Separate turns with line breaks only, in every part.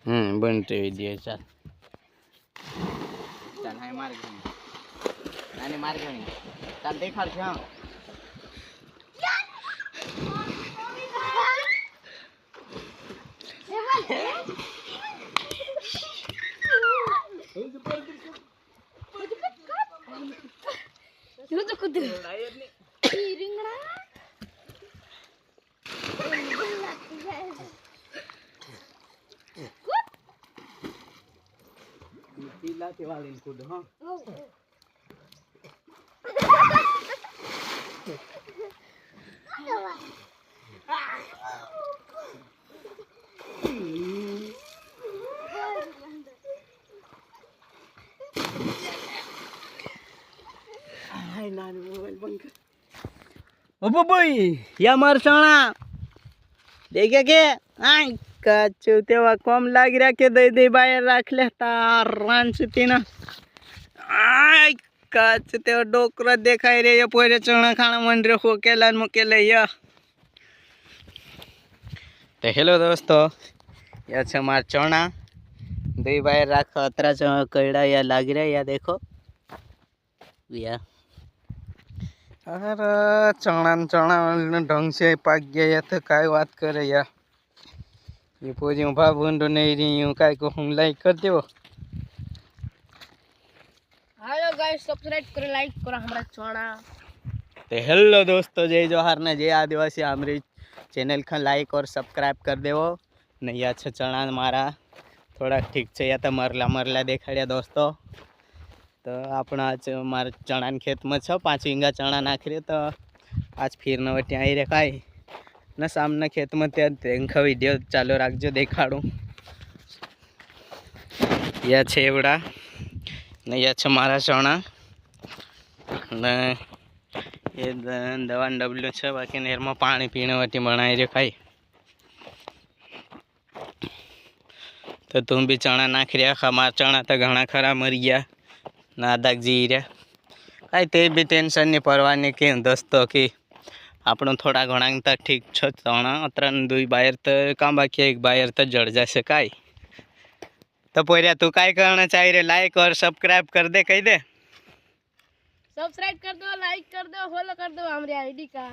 बनते दिए चल चल हाय मार घणी नानी मार घणी चल देखाड़ छे हां
यो तो खुद રીંગણા
તીલા તેવાલીન કૂદ હા हाय नानी मोबाइल बंद कर ओ बबई या मार चणा देखे के आई काचू तेवा कम लाग रहा के दे दे बाहेर राखले रानसुती ना आई काचू तेवा डोकरा देखाय रे ये पोरे चणा खाना मन रे खोकेला मुकेले या तो हेलो दोस्तों या छे मार चणा दे बाहेर राख अतरा कईड़ा या लाग रहा या देखो या अरे चणा चणा ढंग से पाक गया या तो काय बात करे यार ये पोजी भाभुंडो नहीं रही हूँ काय को हम लाइक कर दो
हेलो गाइस सब्सक्राइब करो लाइक करो हमारा चणा
तो हेलो दोस्तों जय जोहार ने जय आदिवासी हमारी चैनल का लाइक और सब्सक्राइब कर देवो नहीं अच्छा चणा मारा थोड़ा ठीक है या तो मरला मरला देखाड़िया दोस्तों तो अपना आज मार चणा खेत में 5 वींगा चणा नाख रहे तो आज फिर न वटी आई रे काय ना सामने खेत में त्या वीडियो चालू रखजो देखाड़ू या छेवड़ा ने या छे मारा चणा ने ये दवा डबलू है बाकी नेर में पानी पीने वटी बनाई रे खाई तो तुम भी चणा नाख रहा हमारा चणा तो घना खरा मरी गया नादाक जी रहा कई ते भी टेंशन नहीं परवानी कि दोस्तों कि આપણું થોડા ઘણા તો ઠીક છે ચણા ત્રણ દુઈ બાયર તો કાં બાકી એક બાયર તો જળ જશે કાંઈ તો પોર્યા તું કાંઈ કरणं ચાહી રે લાઈક और सब्सक्राइब कर दे कही दे
सब्सक्राइब कर दो लाइक कर दो फॉलो कर दो हमारी आईडी का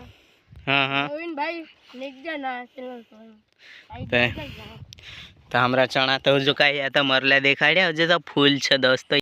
हाँ हाँ
नवीन भाई लिख देना चैनल
तो हमारा चना तो जो काई तो मरला देखाड़े जो तो फूल है दोस्तों।